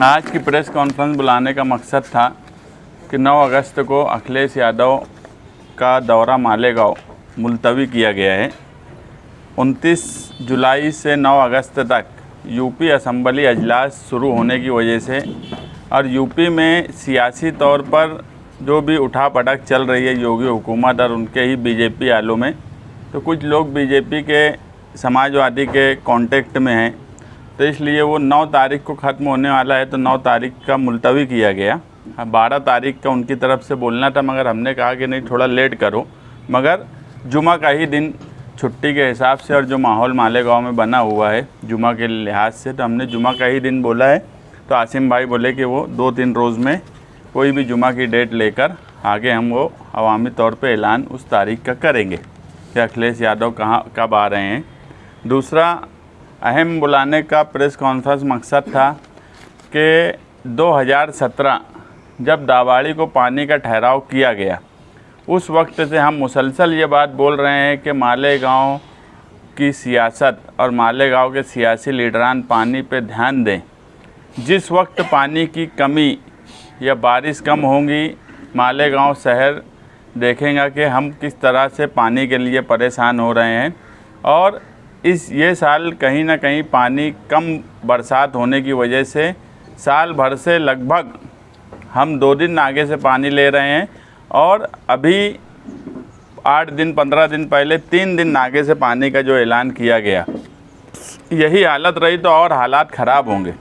आज की press conference बुलाने का मकसद था कि 9 अगस्त को अखिलेश यादव का दौरा मालेगांव मुलतवी किया गया है। 29 जुलाई से 9 अगस्त तक यूपी असेंबली अजलास शुरू होने की वजह से और यूपी में सियासी तौर पर जो भी उठापटक चल रही है योगी हुकूमत और उनके ही बीजेपी आलों में, तो कुछ लोग बीजेपी के समाजवादी के कांटेक्ट में हैं, तो इसलिए वो 9 तारीख को ख़त्म होने वाला है, तो 9 तारीख का मुलतवी किया गया। 12 तारीख का उनकी तरफ से बोलना था, मगर हमने कहा कि नहीं, थोड़ा लेट करो। मगर जुमा का ही दिन छुट्टी के हिसाब से और जो माहौल मालेगांव में बना हुआ है जुमा के लिहाज से, तो हमने जुमा का ही दिन बोला है। तो आसिम भाई बोले कि वो 2-3 रोज़ में कोई भी जुमा की डेट लेकर आगे हम वो अवामी तौर पे ऐलान उस तारीख का करेंगे कि अखिलेश यादव कहाँ कब आ रहे हैं। दूसरा अहम बुलाने का प्रेस कॉन्फ्रेंस मकसद था कि 2017 जब दावाड़ी को पानी का ठहराव किया गया, उस वक्त से हम मुसलसल ये बात बोल रहे हैं कि मालेगांव की सियासत और मालेगांव के सियासी लीडरान पानी पे ध्यान दें। जिस वक्त पानी की कमी या बारिश कम होंगी, मालेगांव शहर देखेगा कि हम किस तरह से पानी के लिए परेशान हो रहे हैं। और ये साल कहीं ना कहीं पानी कम बरसात होने की वजह से साल भर से लगभग हम 2 दिन आगे से पानी ले रहे हैं, और अभी 8 दिन 15 दिन पहले 3 दिन आगे से पानी का जो ऐलान किया गया, यही हालत रही तो और हालात ख़राब होंगे।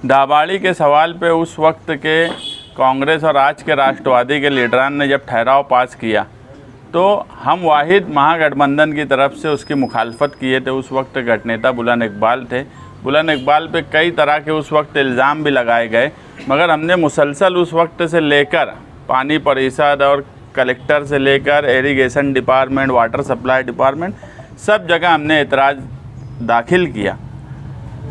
दावाड़ी के सवाल पे उस वक्त के कांग्रेस और आज के राष्ट्रवादी के लीडरान ने जब ठहराव पास किया, तो हम वाहिद महागठबंधन की तरफ से उसकी मुखालफत किए थे। उस वक्त गठनेता बुलंद इकबाल थे। बुलंद इकबाल पे कई तरह के उस वक्त इल्ज़ाम भी लगाए गए, मगर हमने मुसलसल उस वक्त से लेकर पानी परिषद और कलेक्टर से लेकर irrigation department, water supply department, सब जगह हमने एतराज़ दाखिल किया।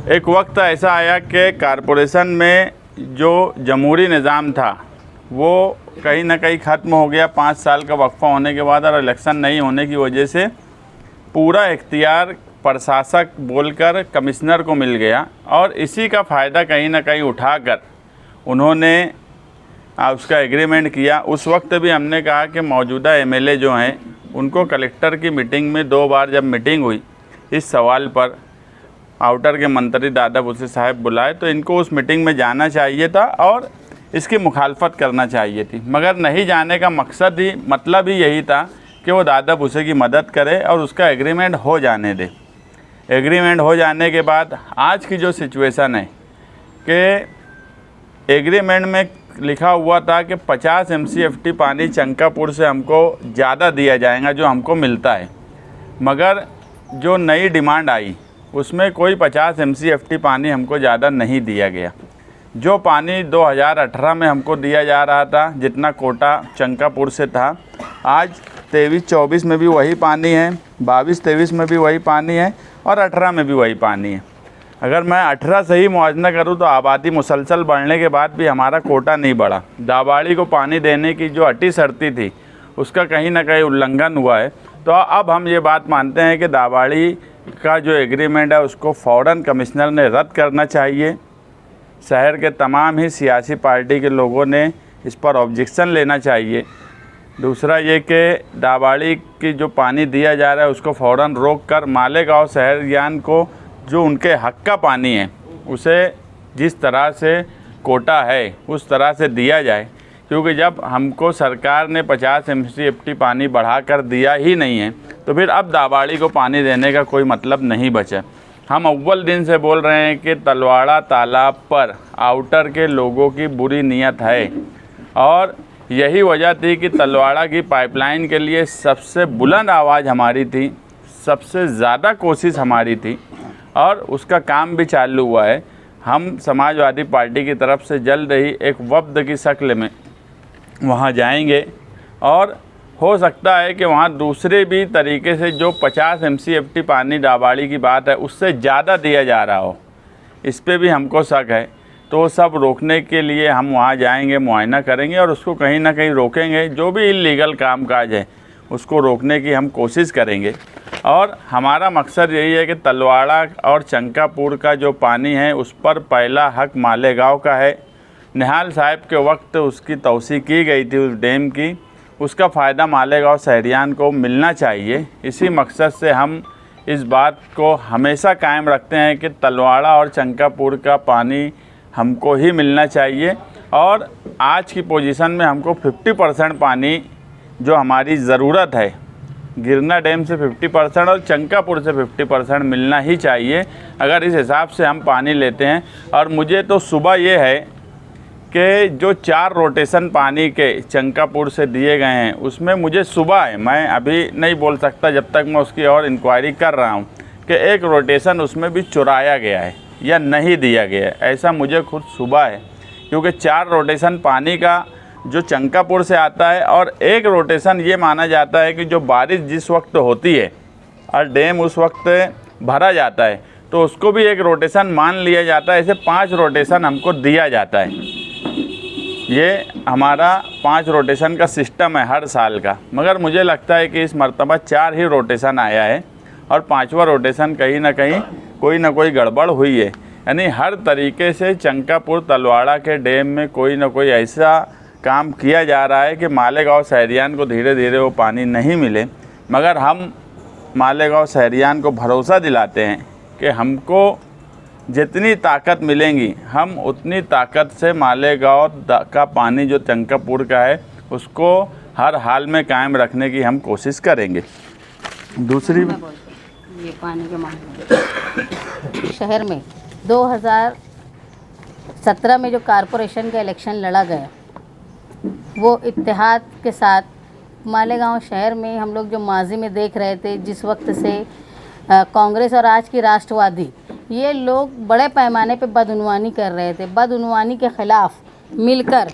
एक वक्त ऐसा आया कि कारपोरेशन में जो जमहूरी निज़ाम था वो कहीं ना कहीं ख़त्म हो गया 5 साल का वक्फा होने के बाद, और इलेक्शन नहीं होने की वजह से पूरा इख्तियार प्रशासक बोलकर कमिश्नर को मिल गया, और इसी का फ़ायदा कहीं ना कहीं उठाकर उन्होंने उसका एग्रीमेंट किया। उस वक्त भी हमने कहा कि मौजूदा एमएलए जो हैं उनको कलेक्टर की मीटिंग में 2 बार जब मीटिंग हुई इस सवाल पर, आउटर के मंत्री दादा भूसे साहब बुलाए, तो इनको उस मीटिंग में जाना चाहिए था और इसकी मुखालफत करना चाहिए थी। मगर नहीं जाने का मतलब ही यही था कि वो दादा भूसे की मदद करे और उसका एग्रीमेंट हो जाने दे। एग्रीमेंट हो जाने के बाद आज की जो सिचुएशन है कि एग्रीमेंट में लिखा हुआ था कि 50 MCFT पानी चंकापुर से हमको ज़्यादा दिया जाएगा जो हमको मिलता है, मगर जो नई डिमांड आई उसमें कोई 50 MCFT पानी हमको ज़्यादा नहीं दिया गया। जो पानी 2018 में हमको दिया जा रहा था, जितना कोटा चंकापुर से था, आज 23-24 में भी वही पानी है, 22-23 में भी वही पानी है, और 18 में भी वही पानी है। अगर मैं 18 से ही मुआवजा करूं तो आबादी मुसलसल बढ़ने के बाद भी हमारा कोटा नहीं बढ़ा। दावाड़ी को पानी देने की जो अटी शर्ती थी उसका कहीं ना कहीं उल्लंघन हुआ है। तो अब हम ये बात मानते हैं कि दावाड़ी का जो एग्रीमेंट है उसको फ़ौरन कमिश्नर ने रद्द करना चाहिए। शहर के तमाम ही सियासी पार्टी के लोगों ने इस पर ऑब्जेक्शन लेना चाहिए। दूसरा ये कि दावाड़ी की जो पानी दिया जा रहा है उसको फ़ौरन रोक कर मालेगांव शहर यान को जो उनके हक़ का पानी है उसे जिस तरह से कोटा है उस तरह से दिया जाए, क्योंकि जब हमको सरकार ने 50 MCFT पानी बढ़ाकर दिया ही नहीं है तो फिर अब दावाड़ी को पानी देने का कोई मतलब नहीं बचा। हम अव्वल दिन से बोल रहे हैं कि तलवाड़ा तालाब पर आउटर के लोगों की बुरी नीयत है, और यही वजह थी कि तलवाड़ा की पाइपलाइन के लिए सबसे बुलंद आवाज़ हमारी थी, सबसे ज़्यादा कोशिश हमारी थी, और उसका काम भी चालू हुआ है। हम समाजवादी पार्टी की तरफ से जल्द ही एक वफ्द की शक्ल में वहाँ जाएंगे, और हो सकता है कि वहाँ दूसरे भी तरीके से जो 50 MCFT पानी दावाड़ी की बात है उससे ज़्यादा दिया जा रहा हो, इस पे भी हमको शक है। तो वो सब रोकने के लिए हम वहाँ जाएंगे, मुआयना करेंगे और उसको कहीं ना कहीं रोकेंगे। जो भी इल्लीगल काम काज है उसको रोकने की हम कोशिश करेंगे। और हमारा मकसद यही है कि तलवाड़ा और चंकापुर का जो पानी है उस पर पहला हक मालेगांव का है। निहाल साहब के वक्त उसकी तोसी की गई थी उस डैम की, उसका फ़ायदा मालेगांव शहरियान को मिलना चाहिए। इसी मकसद से हम इस बात को हमेशा कायम रखते हैं कि तलवाड़ा और चंकापुर का पानी हमको ही मिलना चाहिए। और आज की पोजीशन में हमको 50% पानी जो हमारी ज़रूरत है गिरना डैम से 50% और चंकापुर से 50% मिलना ही चाहिए, अगर इस हिसाब से हम पानी लेते हैं। और मुझे तो सुबह ये है कि जो 4 रोटेशन पानी के चंकापुर से दिए गए हैं उसमें मुझे सुबह है, मैं अभी नहीं बोल सकता जब तक मैं उसकी और इंक्वायरी कर रहा हूँ, कि एक रोटेशन उसमें भी चुराया गया है या नहीं दिया गया है, ऐसा मुझे खुद सुबह है। क्योंकि 4 रोटेशन पानी का जो चंकापुर से आता है और एक रोटेशन ये माना जाता है कि जो बारिश जिस वक्त होती है और डैम उस वक्त भरा जाता है तो उसको भी एक रोटेशन मान लिया जाता है। ऐसे 5 रोटेशन हमको दिया जाता है। ये हमारा 5 रोटेशन का सिस्टम है हर साल का, मगर मुझे लगता है कि इस मरतबा 4 ही रोटेशन आया है और 5वां रोटेशन कहीं ना कहीं कोई ना कोई गड़बड़ हुई है। यानी हर तरीके से चंकापुर तलवाड़ा के डैम में कोई ना कोई ऐसा काम किया जा रहा है कि मालेगांव शहरियान को धीरे धीरे वो पानी नहीं मिले। मगर हम मालेगांव शहरियान को भरोसा दिलाते हैं कि हमको जितनी ताकत मिलेंगी हम उतनी ताकत से मालेगांव का पानी जो चंकापुर का है उसको हर हाल में कायम रखने की हम कोशिश करेंगे। दूसरी ये पानी के मामले शहर में 2017 में जो कारपोरेशन का इलेक्शन लड़ा गया वो इत्तेहाद के साथ मालेगांव शहर में हम लोग जो माजी में देख रहे थे, जिस वक्त से कांग्रेस और आज की राष्ट्रवादी ये लोग बड़े पैमाने पे बदउनवानी कर रहे थे। बदउनवानी के ख़िलाफ़ मिलकर,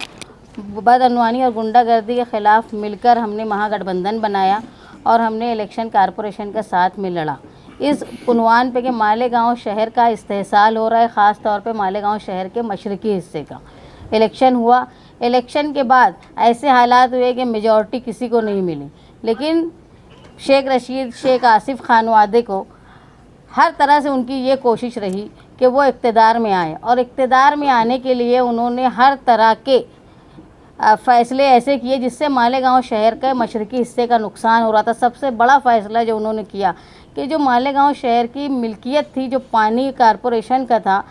बदउनवानी और गुंडागर्दी के ख़िलाफ़ मिलकर हमने महागठबंधन बनाया और हमने इलेक्शन कारपोरेशन का साथ में लड़ा। इस उन्वान पे कि मालेगांव शहर का इस्तेहसाल हो रहा है, ख़ास तौर पे मालेगांव शहर के मशरक़ी हिस्से का। इलेक्शन हुआ, इलेक्शन के बाद ऐसे हालात हुए कि मेजॉरिटी किसी को नहीं मिली, लेकिन शेख रशीद, शेख आसिफ खानवादे को हर तरह से उनकी ये कोशिश रही कि वो इक़्तिदार में आए और इक़्तिदार में आने के लिए उन्होंने हर तरह के फ़ैसले ऐसे किए जिससे मालेगांव शहर के मशरक़ी हिस्से का नुकसान हो रहा था। सबसे बड़ा फ़ैसला जो उन्होंने किया कि जो मालेगांव शहर की मिल्कियत थी, जो पानी कारपोरेशन का था,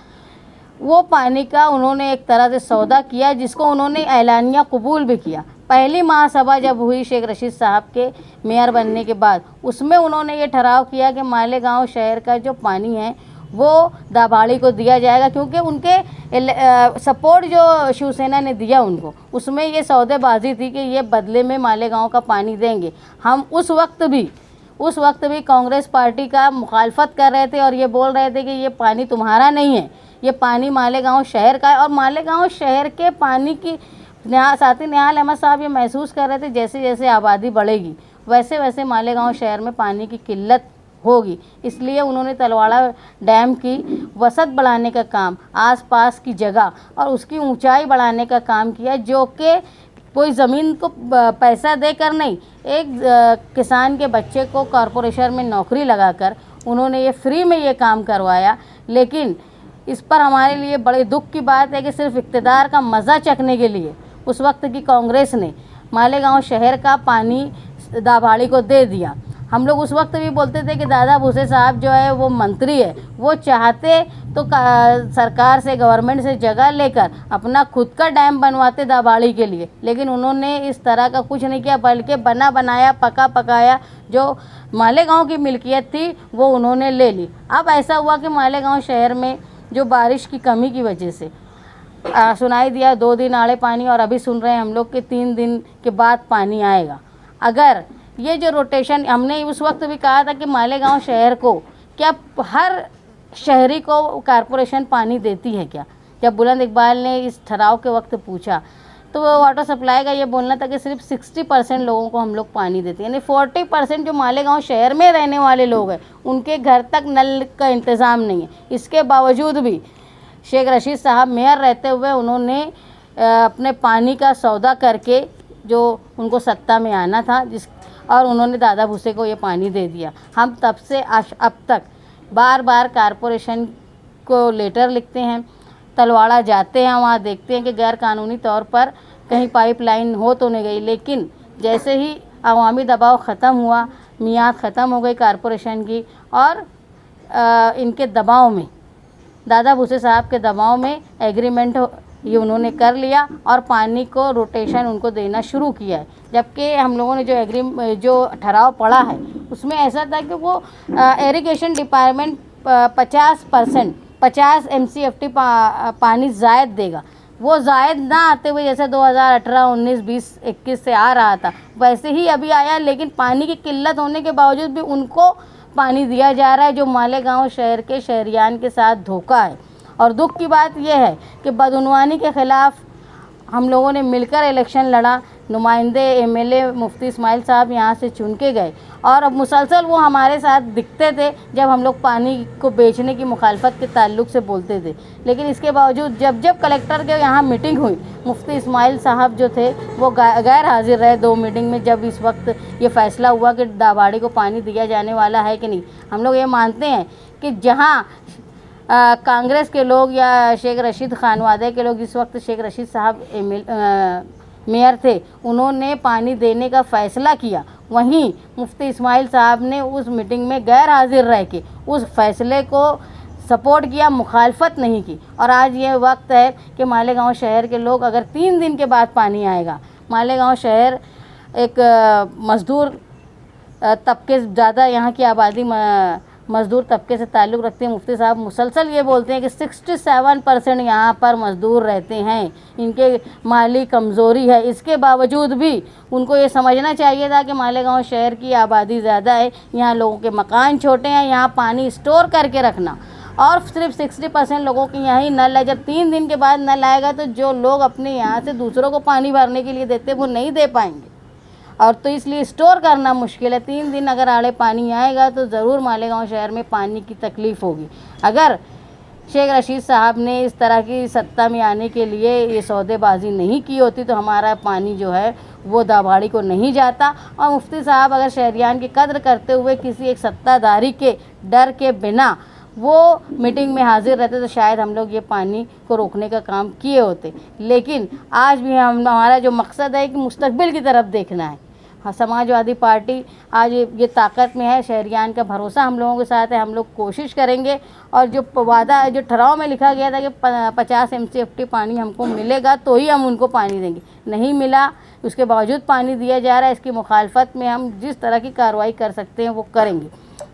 वो पानी का उन्होंने एक तरह से सौदा किया जिसको उन्होंने ऐलानिया कबूल भी किया। पहली महासभा जब हुई शेख रशीद साहब के मेयर बनने के बाद, उसमें उन्होंने ये ठहराव किया कि मालेगांव शहर का जो पानी है वो दाभाड़ी को दिया जाएगा, क्योंकि उनके सपोर्ट जो शिवसेना ने दिया उनको, उसमें ये सौदेबाजी थी कि ये बदले में मालेगांव का पानी देंगे। हम उस वक्त भी कांग्रेस पार्टी का मुखालफत कर रहे थे और ये बोल रहे थे कि ये पानी तुम्हारा नहीं है, ये पानी मालेगांव शहर का है। और मालेगांव शहर के पानी की साथ ही निहाल अहमद साहब ये महसूस कर रहे थे जैसे जैसे आबादी बढ़ेगी वैसे वैसे मालेगांव शहर में पानी की किल्लत होगी। इसलिए उन्होंने तलवाड़ा डैम की वसत बढ़ाने का काम, आसपास की जगह और उसकी ऊंचाई बढ़ाने का काम किया, जो कि कोई ज़मीन को पैसा देकर नहीं, एक किसान के बच्चे को कॉरपोरेशन में नौकरी लगाकर उन्होंने ये फ्री में ये काम करवाया। लेकिन इस पर हमारे लिए बड़े दुख की बात है कि सिर्फ इक़्तिदार का मज़ा चखने के लिए उस वक्त की कांग्रेस ने मालेगांव शहर का पानी दाभाड़ी को दे दिया। हम लोग उस वक्त भी बोलते थे कि दादा भूसे साहब जो है वो मंत्री है, वो चाहते तो सरकार से, गवर्नमेंट से जगह लेकर अपना खुद का डैम बनवाते दाभाड़ी के लिए, लेकिन उन्होंने इस तरह का कुछ नहीं किया, बल्कि बना बनाया पका पकाया जो मालेगांव की मिल्कियत थी वो उन्होंने ले ली। अब ऐसा हुआ कि मालेगांव शहर में जो बारिश की कमी की वजह से सुनाई दिया 2 दिन आड़े पानी, और अभी सुन रहे हैं हम लोग कि 3 दिन के बाद पानी आएगा। अगर ये जो रोटेशन, हमने उस वक्त भी कहा था कि मालेगांव शहर को क्या हर शहरी को कारपोरेशन पानी देती है क्या? जब बुलंद इकबाल ने इस ठहराव के वक्त पूछा तो वो वाटर सप्लाई का ये बोलना था कि सिर्फ 60% लोगों को हम लोग पानी देते हैं, यानी 40% जो मालेगांव शहर में रहने वाले लोग हैं उनके घर तक नल का इंतज़ाम नहीं है। इसके बावजूद भी शेख रशीद साहब मेयर रहते हुए उन्होंने अपने पानी का सौदा करके जो उनको सत्ता में आना था, जिस और उन्होंने दादा भूसे को ये पानी दे दिया। हम तब से अब तक बार बार कारपोरेशन को लेटर लिखते हैं, तलवाड़ा जाते हैं, वहाँ देखते हैं कि गैर कानूनी तौर पर कहीं पाइपलाइन हो तो नहीं गई, लेकिन जैसे ही अवामी दबाव ख़त्म हुआ, मियाद ख़त्म हो गई कारपोरेशन की, और इनके दबाव में, दादा भूसे साहब के दबाव में एग्रीमेंट ये उन्होंने कर लिया और पानी को रोटेशन उनको देना शुरू किया है। जबकि हम लोगों ने जो ठहराव पड़ा है उसमें ऐसा था कि वो इरिगेशन डिपार्टमेंट 50 MCFT पानी ज़ायद देगा। वो ज़ायद ना आते हुए जैसे 2018, 19, 20, 21 से आ रहा था वैसे ही अभी आया, लेकिन पानी की किल्लत होने के बावजूद भी उनको पानी दिया जा रहा है, जो मालेगांव शहर के शहरियान के साथ धोखा है। और दुख की बात यह है कि बदउनवानी के ख़िलाफ़ हम लोगों ने मिलकर इलेक्शन लड़ा, नुमाइंदे MLA मुफ्ती इस्माइल साहब यहाँ से चुन के गए, और अब मुसलसल वो हमारे साथ दिखते थे जब हम लोग पानी को बेचने की मुखालफत के ताल्लुक़ से बोलते थे। लेकिन इसके बावजूद जब जब कलेक्टर के यहाँ मीटिंग हुई, मुफ्ती इस्माइल साहब जो थे वो गैर हाजिर रहे 2 मीटिंग में, जब इस वक्त ये फ़ैसला हुआ कि दाबाड़ी को पानी दिया जाने वाला है कि नहीं। हम लोग ये मानते हैं कि जहाँ कांग्रेस के लोग या शेख रशीद खानवादे के लोग, जिस वक्त शेख रशीद साहब मेयर थे, उन्होंने पानी देने का फ़ैसला किया, वहीं मुफ्ती इस्माइल साहब ने उस मीटिंग में गैर हाजिर रह के उस फ़ैसले को सपोर्ट किया, मुखालफत नहीं की। और आज ये वक्त है कि मालेगांव शहर के लोग, अगर 3 दिन के बाद पानी आएगा, मालेगांव शहर एक मज़दूर तबके ज़्यादा, यहाँ की आबादी मज़दूर तबके से ताल्लुक़ रखते हैं। मुफ्ती साहब मुसलसल ये बोलते हैं कि 67% यहाँ पर मज़दूर रहते हैं, इनके माली कमज़ोरी है। इसके बावजूद भी उनको ये समझना चाहिए था कि मालेगांव शहर की आबादी ज़्यादा है, यहाँ लोगों के मकान छोटे हैं, यहाँ पानी स्टोर करके रखना, और सिर्फ 60% लोगों के यहाँ ही नल है। जब 3 दिन के बाद नल आएगा तो जो लोग अपने यहाँ से दूसरों को पानी भरने के लिए देते वो नहीं दे पाएंगे, और तो इसलिए स्टोर करना मुश्किल है। 3 दिन अगर आड़े पानी आएगा तो ज़रूर मालेगांव शहर में पानी की तकलीफ़ होगी। अगर शेख रशीद साहब ने इस तरह की सत्ता में आने के लिए ये सौदेबाजी नहीं की होती तो हमारा पानी जो है वो दाबाड़ी को नहीं जाता। और मुफ्ती साहब अगर शहरियान की कद्र करते हुए किसी एक सत्ताधारी के डर के बिना वो मीटिंग में हाजिर रहते तो शायद हम लोग ये पानी को रोकने का काम किए होते। लेकिन आज भी हमारा जो मकसद है कि मुस्तकबिल की तरफ देखना है। हाँ, समाजवादी पार्टी आज ये ताकत में है, शहरियान का भरोसा हम लोगों के साथ है, हम लोग कोशिश करेंगे। और जो वादा जो ठहराव में लिखा गया था कि 50 MCFT पानी हमको मिलेगा तो ही हम उनको पानी देंगे, नहीं मिला, उसके बावजूद पानी दिया जा रहा है। इसकी मुखालफत में हम जिस तरह की कार्रवाई कर सकते हैं वो करेंगे।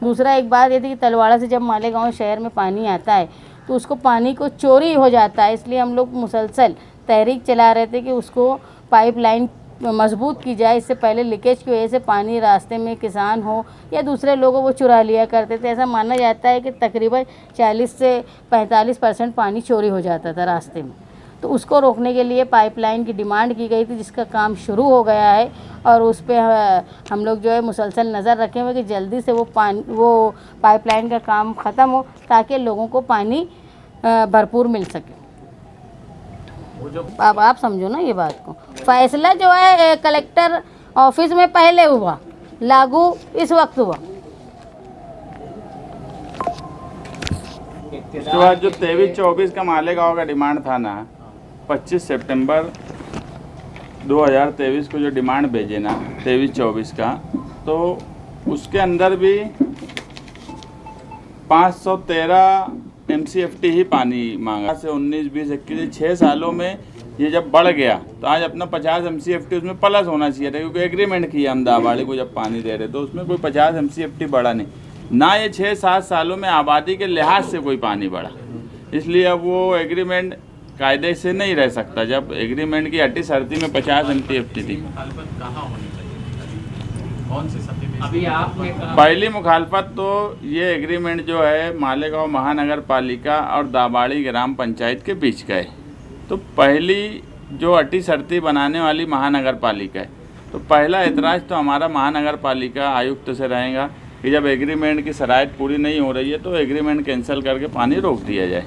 दूसरा एक बात ये थी कि तलवाड़ा से जब मालेगांव शहर में पानी आता है तो उसको पानी को चोरी हो जाता है, इसलिए हम लोग मुसलसल तहरीक चला रहे थे कि उसको पाइपलाइन मजबूत की जाए। इससे पहले लीकेज की वजह से पानी रास्ते में किसान हो या दूसरे लोगों वो चुरा लिया करते थे। ऐसा माना जाता है कि तकरीबन 40 से 45% पानी चोरी हो जाता था रास्ते में। तो उसको रोकने के लिए पाइपलाइन की डिमांड की गई थी, जिसका काम शुरू हो गया है और उस पर हम लोग जो है मुसलसल नज़र रखे हुए कि जल्दी से वो पाइपलाइन का काम ख़त्म हो ताकि लोगों को पानी भरपूर मिल सके। अब आप समझो ना ये बात को। फैसला जो है कलेक्टर ऑफिस में पहले हुआ, लागू इस वक्त हुआ। उसके बाद जो 23-24 का मालेगांव का डिमांड था ना, 25 सितंबर 2023 को जो डिमांड भेजे ना 23-24 का, तो उसके अंदर भी 513 MCFT ही पानी मांगा। से 19, 20, 21 6 सालों में ये जब बढ़ गया तो आज अपना 50 MCFT उसमें प्लस होना चाहिए था, क्योंकि एग्रीमेंट किया हम दाबाड़ी को जब पानी दे रहे तो उसमें कोई 50 MCFT बढ़ा नहीं ना। ये 6-7 सालों में आबादी के लिहाज से कोई पानी बढ़ा, इसलिए अब वो एग्रीमेंट कायदे से नहीं रह सकता। जब एग्रीमेंट की हट्टी शर्ती में 50 MCFT थी। अभी आपने पहली मुखालफत तो ये एग्रीमेंट जो है मालेगांव महानगर पालिका और दाबाड़ी ग्राम पंचायत के बीच का है। तो पहली जो अटी शर्ती बनाने वाली महानगर पालिका है, तो पहला एतराज़ तो हमारा महानगर पालिका आयुक्त से रहेगा कि जब एग्रीमेंट की शराइत पूरी नहीं हो रही है तो एग्रीमेंट कैंसिल करके पानी रोक दिया जाए।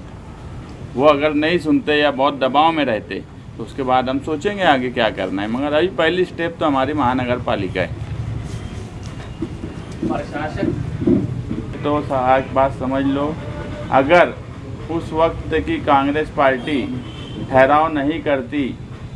वो अगर नहीं सुनते या बहुत दबाव में रहते तो उसके बाद हम सोचेंगे आगे क्या करना है, मगर अभी पहली स्टेप तो हमारी महानगर पालिका है। प्रशासन तो सहायक बात समझ लो, अगर उस वक्त की कांग्रेस पार्टी ठहराव नहीं करती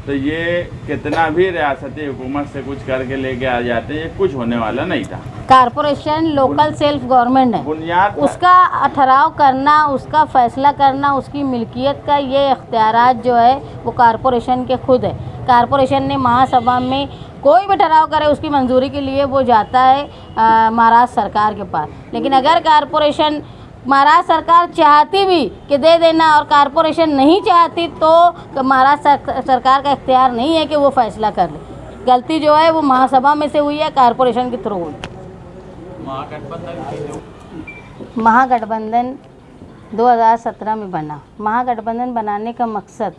तो ये कितना भी रियासती हुकूमत से कुछ करके लेके आ जाते, ये कुछ होने वाला नहीं था। कारपोरेशन लोकल सेल्फ गवर्नमेंट है, बुनियाद उसका ठहराव करना, उसका फैसला करना, उसकी मिल्कियत का ये इख्तियारात जो है वो कारपोरेशन के खुद है। कारपोरेशन ने महासभा में कोई भी ठहराव करे उसकी मंजूरी के लिए वो जाता है महाराष्ट्र सरकार के पास। लेकिन अगर कारपोरेशन महाराष्ट्र सरकार चाहती भी कि दे देना और कारपोरेशन नहीं चाहती तो महाराष्ट्र सरकार का इख्तियार नहीं है कि वो फैसला कर ले। गलती जो है वो महासभा में से हुई है, कारपोरेशन के थ्रू हुई। महागठबंधन 2017 में बना। महागठबंधन बनाने का मकसद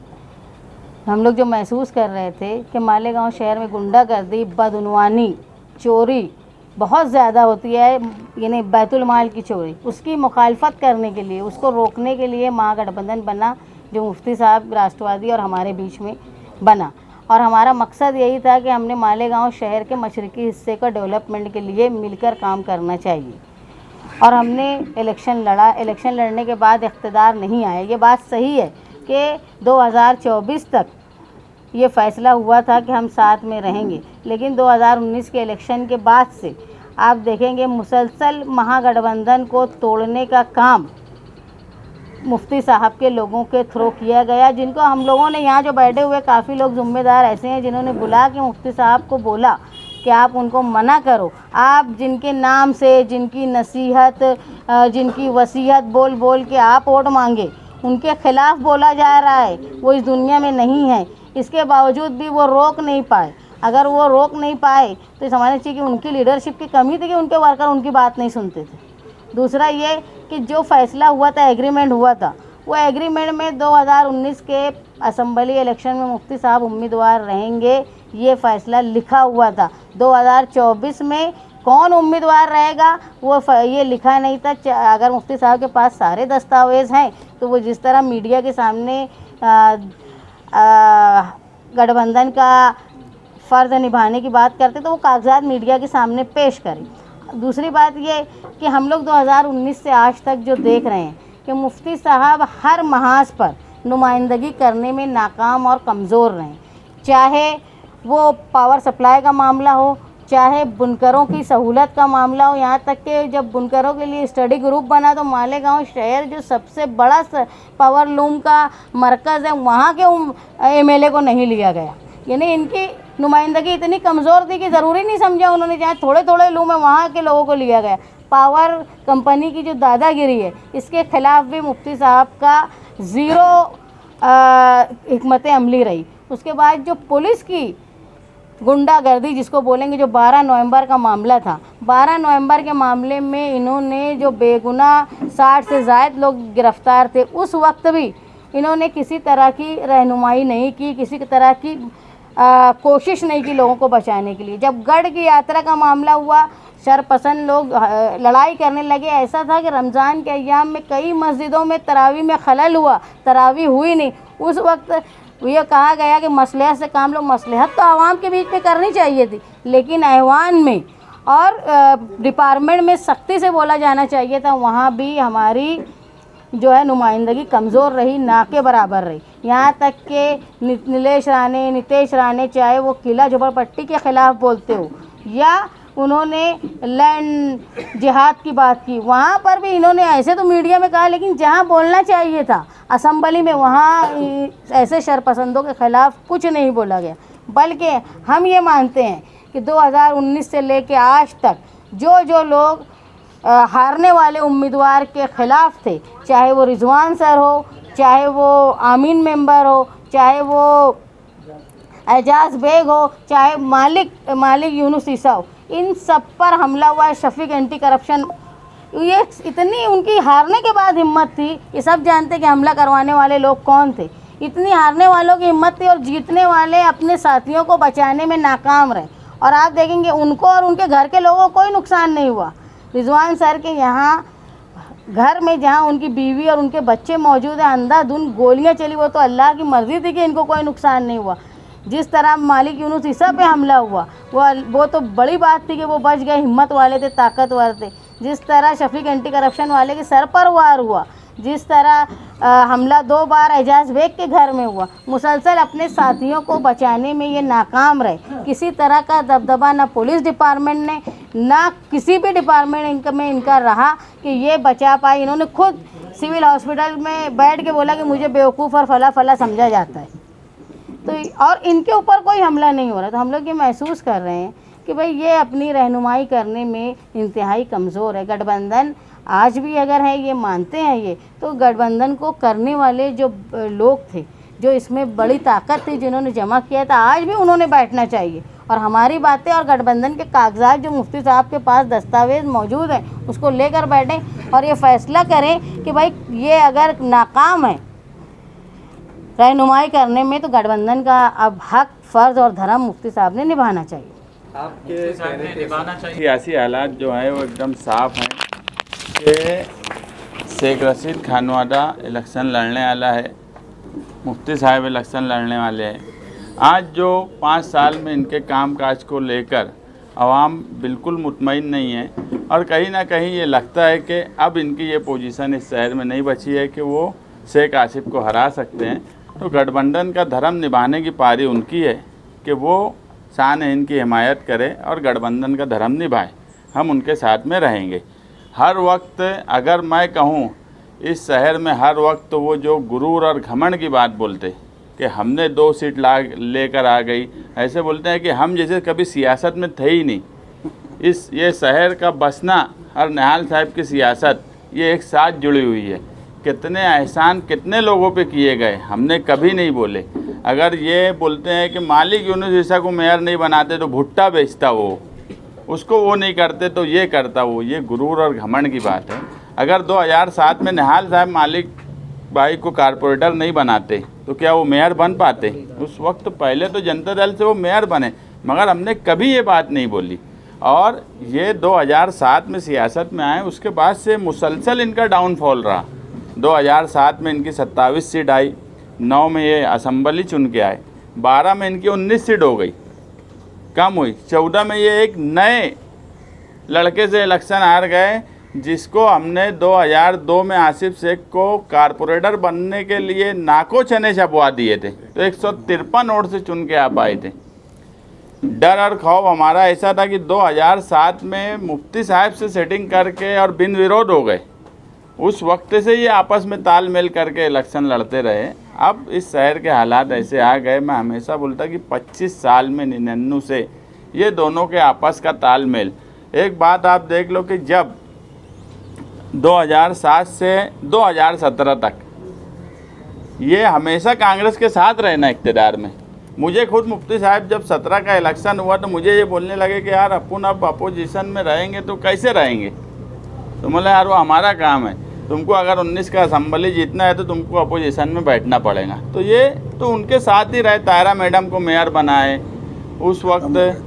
हम लोग जो महसूस कर रहे थे कि मालेगांव शहर में गुंडागर्दी, बदउनवानी, चोरी बहुत ज़्यादा होती है, यानी बैतुल माल की चोरी, उसकी मुखालफत करने के लिए, उसको रोकने के लिए महागठबंधन बना, जो मुफ्ती साहब राष्ट्रवादी और हमारे बीच में बना। और हमारा मकसद यही था कि हमने मालेगांव शहर के मशरकी हिस्से का डेवलपमेंट के लिए मिलकर काम करना चाहिए। और हमने इलेक्शन लड़ा। इलेक्शन लड़ने के बाद इक़्तिदार नहीं आए। ये बात सही है कि 2024 तक ये फ़ैसला हुआ था कि हम साथ में रहेंगे, लेकिन 2019 के इलेक्शन के बाद से आप देखेंगे मुसलसल महागठबंधन को तोड़ने का काम मुफ्ती साहब के लोगों के थ्रू किया गया, जिनको हम लोगों ने यहाँ जो बैठे हुए काफ़ी लोग ज़िम्मेदार ऐसे हैं जिन्होंने बुला के मुफ्ती साहब को बोला कि आप उनको मना करो। आप जिनके नाम से, जिनकी नसीहत, जिनकी वसीयत बोल बोल के आप वोट मांगे, उनके ख़िलाफ़ बोला जा रहा है, वो इस दुनिया में नहीं है। इसके बावजूद भी वो रोक नहीं पाए। अगर वो रोक नहीं पाए तो समझना चाहिए कि उनकी लीडरशिप की कमी थी कि उनके वर्कर उनकी बात नहीं सुनते थे। दूसरा ये कि जो फ़ैसला हुआ था, एग्रीमेंट हुआ था, वो एग्रीमेंट में 2019 के असम्बली इलेक्शन में मुफ्ती साहब उम्मीदवार रहेंगे, ये फ़ैसला लिखा हुआ था। 2024 में कौन उम्मीदवार रहेगा वो ये लिखा नहीं था। अगर मुफ्ती साहब के पास सारे दस्तावेज़ हैं तो वो जिस तरह मीडिया के सामने गठबंधन का फ़र्ज़ निभाने की बात करते तो वो कागजात मीडिया के सामने पेश करें। दूसरी बात ये कि हम लोग 2019 से आज तक जो देख रहे हैं कि मुफ्ती साहब हर महाज पर नुमाइंदगी करने में नाकाम और कमज़ोर रहे, चाहे वो पावर सप्लाई का मामला हो, चाहे बुनकरों की सहूलत का मामला हो। यहाँ तक कि जब बुनकरों के लिए स्टडी ग्रुप बना तो मालेगांव शहर जो सबसे बड़ा पावर लूम का मरकज़ है, वहाँ के एमएलए को नहीं लिया गया। यानी इनकी नुमाइंदगी इतनी कमज़ोर थी कि ज़रूरी नहीं समझा उन्होंने, जहाँ थोड़े थोड़े लूम है वहाँ के लोगों को लिया गया। पावर कंपनी की जो दादागिरी है, इसके ख़िलाफ़ भी मुफ्ती साहब का ज़ीरो हिकमत अमली रही। उसके बाद जो पुलिस की गुंडागर्दी जिसको बोलेंगे, जो 12 नवंबर का मामला था, 12 नवंबर के मामले में इन्होंने जो बेगुनाह 60 से ज़ायद लोग गिरफ़्तार थे, उस वक्त भी इन्होंने किसी तरह की रहनुमाई नहीं की, किसी तरह की कोशिश नहीं की लोगों को बचाने के लिए। जब गढ़ की यात्रा का मामला हुआ, शरपसंद लोग लड़ाई करने लगे। ऐसा था कि रमज़ान के अय्याम में कई मस्जिदों में तरावी में खलल हुआ, तरावी हुई नहीं। उस वक्त ये कहा गया कि मसलहत से काम लो। मसलहत तो आवाम के बीच में करनी चाहिए थी, लेकिन ऐवान में और डिपार्टमेंट में सख्ती से बोला जाना चाहिए था। वहाँ भी हमारी जो है नुमाइंदगी कमज़ोर रही, ना के बराबर रही। यहाँ तक कि नितेश राणे चाहे वो किला झोपड़पट्टी के ख़िलाफ़ बोलते हो या उन्होंने लैंड जिहाद की बात की, वहाँ पर भी इन्होंने ऐसे तो मीडिया में कहा, लेकिन जहाँ बोलना चाहिए था असम्बली में, वहाँ ऐसे शरपसंदों के ख़िलाफ़ कुछ नहीं बोला गया। बल्कि हम ये मानते हैं कि 2019 से लेकर आज तक जो लोग हारने वाले उम्मीदवार के ख़िलाफ़ थे, चाहे वो रिजवान सर हो, चाहे वो आमीन मेंबर हो, चाहे वो एजाज बेग हो, चाहे मालिक यूनुस ईसा हो, इन सब पर हमला हुआ है। शफीक एंटी करप्शन, ये इतनी उनकी हारने के बाद हिम्मत थी, ये सब जानते कि हमला करवाने वाले लोग कौन थे। इतनी हारने वालों की हिम्मत थी और जीतने वाले अपने साथियों को बचाने में नाकाम रहे। और आप देखेंगे उनको और उनके घर के लोगों को कोई नुकसान नहीं हुआ। रिजवान सर के यहाँ घर में जहाँ उनकी बीवी और उनके बच्चे मौजूद हैं, अंधाधुंध गोलियां चली, वो तो अल्लाह की मर्ज़ी थी कि इनको कोई नुकसान नहीं हुआ। जिस तरह मालिक यूनुस ईसा पे हमला हुआ वो तो बड़ी बात थी कि वो बच गए, हिम्मत वाले थे, ताकतवर थे। जिस तरह शफीक एंटी करप्शन वाले के सर पर वार हुआ, जिस तरह हमला 2 बार एजाज बेग के घर में हुआ, मुसलसल अपने साथियों को बचाने में ये नाकाम रहे। किसी तरह का दबदबा ना पुलिस डिपार्टमेंट ने ना किसी भी डिपार्टमेंट में इनका रहा कि ये बचा पाए। इन्होंने खुद सिविल हॉस्पिटल में बैठ के बोला कि मुझे बेवकूफ़ और फला फला समझा जाता है। तो और इनके ऊपर कोई हमला नहीं हो रहा। तो हम लोग ये महसूस कर रहे हैं कि भाई ये अपनी रहनुमाई करने में इंतहाई कमज़ोर है। गठबंधन आज भी अगर है, ये मानते हैं ये, तो गठबंधन को करने वाले जो लोग थे, जो इसमें बड़ी ताकत थी, जिन्होंने जमा किया था, आज भी उन्होंने बैठना चाहिए और हमारी बातें और गठबंधन के कागजात जो मुफ्ती साहब के पास दस्तावेज़ मौजूद हैं उसको लेकर बैठें और ये फैसला करें कि भाई ये अगर नाकाम है रहनुमाई करने में, तो गठबंधन का अब हक, फ़र्ज़ और धर्म मुफ्ती साहब ने निभाना चाहिए। आपके सामने निभाना चाहिए। सियासी हालात जो है वो एकदम साफ हैं कि शेख रशीद खानवादा इलेक्शन लड़ने वाला है, मुफ्ती साहब इलेक्शन लड़ने वाले हैं। आज जो 5 साल में इनके कामकाज को लेकर आवाम बिल्कुल मुतमईन नहीं है और कहीं ना कहीं ये लगता है कि अब इनकी ये पोजीशन इस शहर में नहीं बची है कि वो शेख आसिफ को हरा सकते हैं। तो गठबंधन का धर्म निभाने की पारी उनकी है कि वो शान हिंद की हिमायत करे और गठबंधन का धर्म निभाए। हम उनके साथ में रहेंगे हर वक्त। अगर मैं कहूँ इस शहर में हर वक्त वो जो गुरूर और घमंड की बात बोलते कि हमने 2 सीट लेकर आ गई, ऐसे बोलते हैं कि हम जैसे कभी सियासत में थे ही नहीं। ये शहर का बसना और निहाल साहब की सियासत ये एक साथ जुड़ी हुई है। कितने एहसान कितने लोगों पे किए गए हमने कभी नहीं बोले। अगर ये बोलते हैं कि मालिक यूनुस ईसा को मेयर नहीं बनाते तो भुट्टा बेचता वो, उसको वो नहीं करते तो ये करता वो, ये गुरूर और घमंड की बात है। अगर 2007 में निहाल साहब मालिक भाई को कारपोरेटर नहीं बनाते तो क्या वो मेयर बन पाते? उस वक्त पहले तो जनता दल से वो मेयर बने, मगर हमने कभी ये बात नहीं बोली। और ये 2007 में सियासत में आए, उसके बाद से मुसलसल इनका डाउनफॉल रहा। 2007 में इनकी 27 सीट आई, 9 में ये असम्बली चुन के आए, 12 में इनकी 19 सीट हो गई, कम हुई। 14 में ये एक नए लड़के से इलेक्शन हार गए जिसको हमने 2002 में आसिफ शेख को कारपोरेटर बनने के लिए नाको चने छपवा दिए थे, तो 153 वोट से चुन के आ पाए थे। डर और खौफ हमारा ऐसा था कि 2007 में मुफ्ती साहब से सेटिंग करके और बिन विरोध हो गए। उस वक्त से ये आपस में तालमेल करके इलेक्शन लड़ते रहे। अब इस शहर के हालात ऐसे आ गए, मैं हमेशा बोलता कि 25 साल में 99 से ये दोनों के आपस का तालमेल। एक बात आप देख लो कि जब 2007 से 2017 तक ये हमेशा कांग्रेस के साथ रहना इक़्तिदार में। मुझे खुद मुफ्ती साहब जब 17 का इलेक्शन हुआ तो मुझे ये बोलने लगे कि यार अपन अब अपोजिशन में रहेंगे तो कैसे रहेंगे? तो बोला यार वो हमारा काम है, तुमको अगर 19 का असम्बली जीतना है तो तुमको अपोजिशन में बैठना पड़ेगा। तो ये तो उनके साथ ही रहे। तायरा मैडम को मेयर बनाए, उस वक्त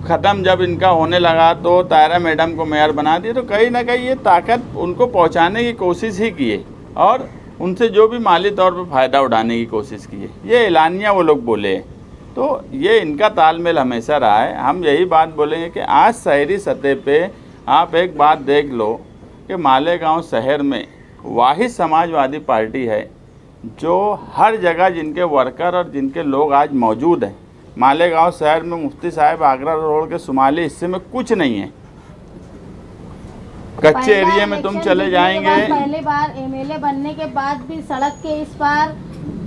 ख़त्म जब इनका होने लगा तो तायरा मैडम को मेयर बना दिए। तो कहीं ना कहीं ये ताकत उनको पहुंचाने की कोशिश ही की है और उनसे जो भी माली तौर पर फ़ायदा उठाने की कोशिश की है, ये एलानिया वो लोग बोले। तो ये इनका तालमेल हमेशा रहा है। हम यही बात बोलेंगे कि आज शहरी सतह पे आप एक बात देख लो कि मालेगांव शहर में वाहिद समाजवादी पार्टी है जो हर जगह जिनके वर्कर और जिनके लोग आज मौजूद हैं। मालेगांव शहर में मुफ्ती साहब आगरा रोड के शुमाली हिस्से में कुछ नहीं है। कच्चे एरिया में तुम चले जाएंगे। पहली बार एमएलए बनने के बाद भी सड़क के इस पार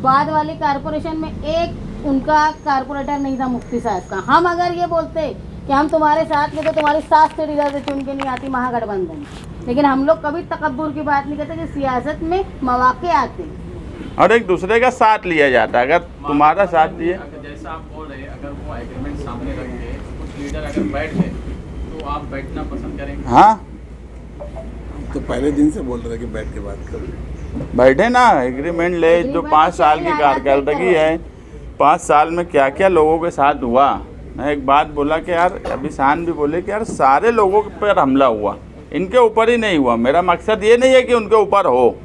बाद वाली कारपोरेशन में एक उनका कारपोरेटर नहीं था मुफ्ती साहब का। हम अगर ये बोलते कि हम तुम्हारे साथ में तो तुम्हारी 7 सीट इधर से चुन के नहीं आती महागठबंधन, लेकिन हम लोग कभी तकब्बुर की बात नहीं करते कि सियासत में मौके आते और एक दूसरे का साथ लिया जाता है। अगर तुम्हारा साथ दिए, जैसा आप बोल रहे हैं, अगर वो एग्रीमेंट सामने रखेंगे, कुछ लीडर अगर बैठ गए तो आप बैठना पसंद करेंगे? हाँ, तो पहले दिन से बोल रहे कि बैठ के बात करो, बैठे ना, एग्रीमेंट ले। जो 5 साल की कारकर्दगी है, 5 साल में क्या क्या लोगों के साथ हुआ। मैं एक बात बोला कि यार, अभी शान भी बोले कि यार सारे लोगों पर हमला हुआ, इनके ऊपर ही नहीं हुआ। मेरा मकसद ये नहीं है कि उनके ऊपर हो,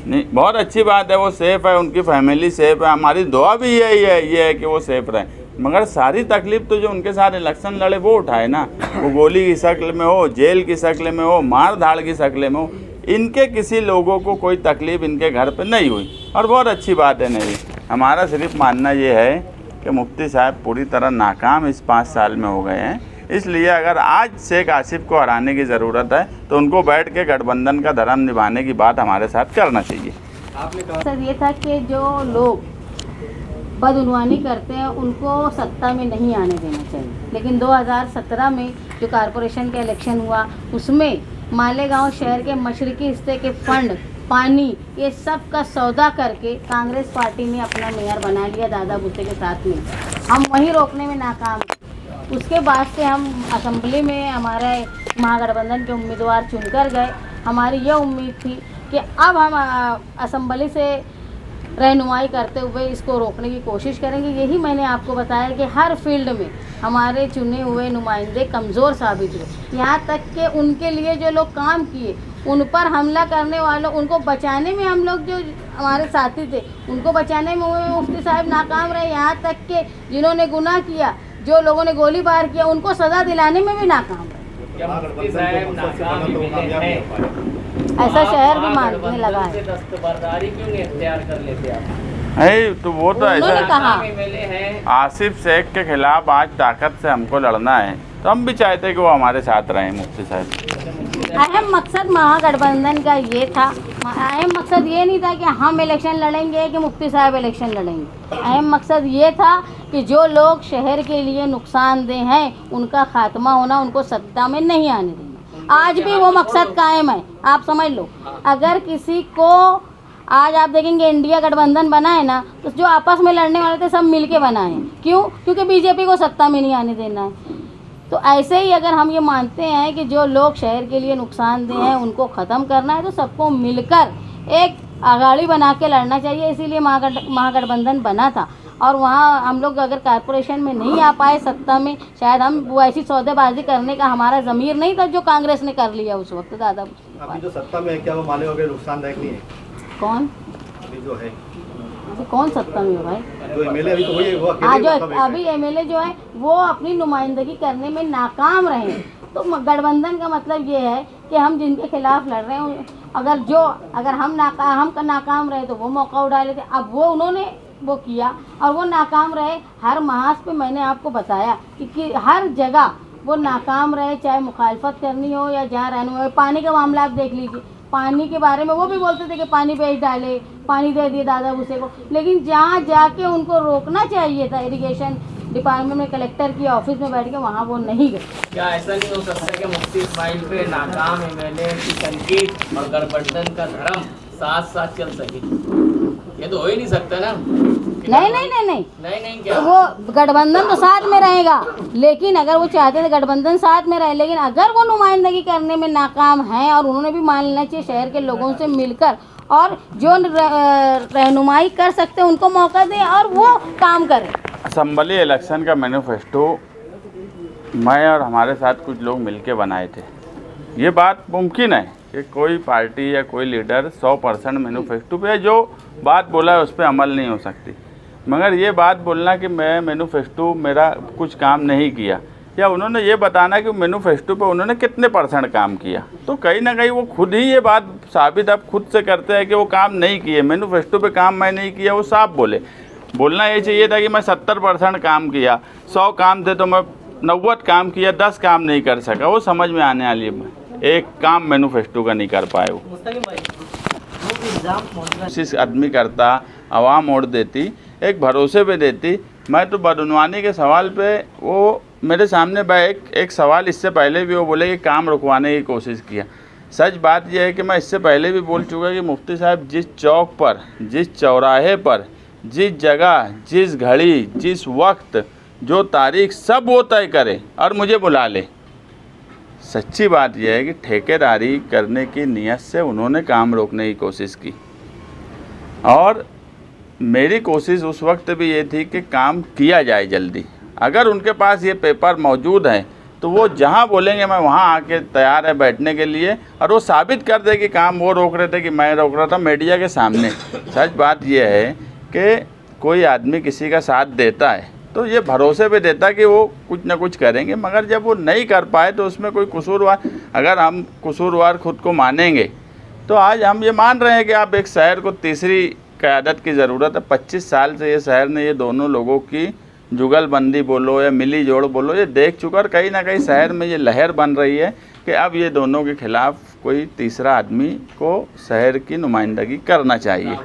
नहीं, बहुत अच्छी बात है, वो सेफ़ है, उनकी फैमिली सेफ़ है, हमारी दुआ भी यही है, ये है कि वो सेफ़ रहे। मगर सारी तकलीफ़ तो जो उनके साथ इलेक्शन लड़े वो उठाए ना, वो गोली की शक्ल में हो, जेल की शक्ल में हो, मार धाड़ की शक्ल में हो, इनके किसी लोगों को कोई तकलीफ़ इनके घर पे नहीं हुई, और बहुत अच्छी बात है नहीं। हमारा सिर्फ मानना ये है कि मुफ्ती साहब पूरी तरह नाकाम इस 5 साल में हो गए हैं, इसलिए अगर आज शेख आसिफ को हराने की ज़रूरत है तो उनको बैठ के गठबंधन का धर्म निभाने की बात हमारे साथ करना चाहिए। आपने कहा सर ये था कि जो लोग बदउनवानी करते हैं उनको सत्ता में नहीं आने देना चाहिए, लेकिन 2017 में जो कारपोरेशन का इलेक्शन हुआ उसमें मालेगांव शहर के मशरकी हिस्से के फंड, पानी, ये सब का सौदा करके कांग्रेस पार्टी ने अपना मेयर बना लिया दादा भुट्टे के साथ में। हम वहीं रोकने में नाकाम। उसके बाद से हम असेंबली में हमारे महागठबंधन के उम्मीदवार चुनकर गए। हमारी यह उम्मीद थी कि अब हम असेंबली से रहनुमाई करते हुए इसको रोकने की कोशिश करेंगे। यही मैंने आपको बताया कि हर फील्ड में हमारे चुने हुए नुमाइंदे कमज़ोर साबित हुए, यहाँ तक कि उनके लिए जो लोग काम किए उन पर हमला करने वालों, उनको बचाने में हम लोग जो हमारे साथी थे उनको बचाने में हुए मुफ्ती साहब नाकाम रहे। यहाँ तक कि जिन्होंने गुनाह किया, जो लोगों ने गोलीबार किया, उनको सज़ा दिलाने में भी नाकाम रहे। क्या मुफ्ती साहब नाकाम ही मिले हैं? ऐसा शहर भी मानने लगा है। दस्तबरदारी क्यों नहीं इख्तियार कर लेते आप? नहीं तो वो तो उन्होंने ऐसा कहा मिले हैं। आसिफ शेख के खिलाफ आज ताकत से हमको लड़ना है, तो हम भी चाहते कि वो हमारे साथ रहें मुफ्ती साहब। अहम मकसद महागठबंधन का ये था, अहम मकसद ये नहीं था कि हम इलेक्शन लड़ेंगे कि मुफ्ती साहब इलेक्शन लड़ेंगे। अहम मकसद ये था कि जो लोग शहर के लिए नुकसानदेह हैं उनका खात्मा होना, उनको सत्ता में नहीं आने देना। आज भी वो मकसद कायम है, आप समझ लो। अगर किसी को आज आप देखेंगे इंडिया गठबंधन बना है ना, तो जो आपस में लड़ने वाले थे सब मिलके बनाए हैं। क्यों? क्योंकि बीजेपी को सत्ता में नहीं आने देना है। तो ऐसे ही अगर हम ये मानते हैं कि जो लोग शहर के लिए नुकसानदेह हैं उनको ख़त्म करना है, तो सबको मिलकर एक आघाड़ी बना के लड़ना चाहिए। इसीलिए महागठबंधन बना था। और वहाँ हम लोग अगर कारपोरेशन में नहीं आ पाए सत्ता में, शायद हम वो ऐसी सौदेबाजी करने का हमारा ज़मीर नहीं था जो कांग्रेस ने कर लिया उस वक्त। दादा अभी जो सत्ता में है क्या वो मालेगांव के नुकसानदायक नहीं है? कौन अभी जो है तो कौन सत्ता में है भाई? जो एमएलए अभी तो वही है, वो हाँ, अकेले जो मतलब अभी एमएलए जो है वो अपनी नुमाइंदगी करने में नाकाम रहे। तो गठबंधन का मतलब ये है कि हम जिनके खिलाफ लड़ रहे हैं, अगर हम नाकाम रहे तो वो मौका उठा लेते। अब वो उन्होंने वो किया और वो नाकाम रहे। हर महाज पे मैंने आपको बताया कि हर जगह वो नाकाम रहे, चाहे मुखालफत करनी हो या जहाँ रहना हो। पानी का मामला आप देख लीजिए, पानी के बारे में वो भी बोलते थे कि पानी बेच डाले, पानी दे दिए दादा भूसे को, लेकिन जहाँ जाके उनको रोकना चाहिए था इरिगेशन डिपार्टमेंट में, कलेक्टर की ऑफिस में बैठ के, वहाँ वो नहीं गए। क्या ऐसा नहीं हो सकता कि मुफ्ती इस्माइल पे नाकाम एमएलए की तनकीद और गठबंधन का धर्म साथ साथ चल सके? ये तो हो ही नहीं सकता ना। नहीं क्या वो गठबंधन तो साथ में रहेगा, लेकिन अगर वो चाहते थे गठबंधन साथ में रहे, लेकिन अगर वो नुमाइंदगी करने में नाकाम हैं, और उन्होंने भी मान लेना चाहिए शहर के लोगों से मिलकर, और जो रहनुमाई कर सकते हैं उनको मौका दें और वो काम करें। असेंबली इलेक्शन का मैनिफेस्टो मैं और हमारे साथ कुछ लोग मिलके बनाए थे। ये बात मुमकिन है कि कोई पार्टी या कोई लीडर 100% मैनिफेस्टो पे जो बात बोला है उस पर अमल नहीं हो सकती, मगर ये बात बोलना कि मैं मैनिफेस्टो मेरा कुछ काम नहीं किया, या उन्होंने ये बताना कि मैनिफेस्टो पे उन्होंने कितने % काम किया, तो कहीं ना कहीं वो खुद ही ये बात साबित अब खुद से करते हैं कि वो काम नहीं किए। मैनिफेस्टो पे काम मैं नहीं किया, वो साफ बोले। बोलना ये चाहिए था कि मैं 70% काम किया, 100 काम थे तो मैं 90 काम किया, 10 काम नहीं कर सका। वो समझ में आने वाली है, एक काम मैनिफेस्टो का नहीं कर पाए। वो कोशिश आदमी करता, आवाम वोट देती, एक भरोसे पे देती। मैं तो बदउनवानी के सवाल पे वो मेरे सामने एक सवाल इससे पहले भी वो बोले कि काम रुकवाने की कोशिश किया। सच बात यह है कि मैं इससे पहले भी बोल चुका कि मुफ्ती साहब जिस चौक पर, जिस चौराहे पर, जिस जगह, जिस घड़ी, जिस वक्त, जो तारीख, सब वो तय करे और मुझे बुला ले। सच्ची बात यह है कि ठेकेदारी करने की नीयत से उन्होंने काम रोकने की कोशिश की, और मेरी कोशिश उस वक्त भी ये थी कि काम किया जाए जल्दी। अगर उनके पास ये पेपर मौजूद है तो वो जहाँ बोलेंगे मैं वहाँ आके तैयार है बैठने के लिए, और वो साबित कर दे कि काम वो रोक रहे थे कि मैं रोक रहा था मीडिया के सामने। सच बात ये है कि कोई आदमी किसी का साथ देता है तो ये भरोसे पे देता है कि वो कुछ ना कुछ करेंगे, मगर जब वो नहीं कर पाए तो उसमें कोई कसूरवार, अगर हम कसूरवार खुद को मानेंगे तो आज हम ये मान रहे हैं कि आप एक शहर को तीसरी क़यादत की ज़रूरत है। 25 साल से ये शहर ने ये दोनों लोगों की जुगलबंदी बोलो या मिली जोड़ बोलो ये देख चुका, और कहीं ना कहीं शहर में ये लहर बन रही है कि अब ये दोनों के खिलाफ कोई तीसरा आदमी को शहर की नुमाइंदगी करना चाहिए।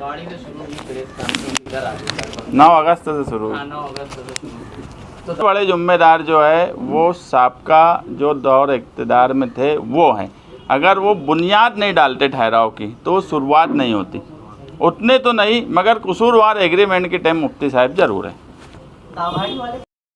9 अगस्त से शुरू। 9 अगस्त से शुरू। तो बड़े जिम्मेदार जो है वो साबका जो दौर इक़्तिदार में थे वो हैं। अगर वो बुनियाद नहीं डालते ठहराव की तो शुरुआत नहीं होती। उतने तो नहीं, मगर कसूरवार एग्रीमेंट के टाइम मुफ्ती साहब ज़रूर है।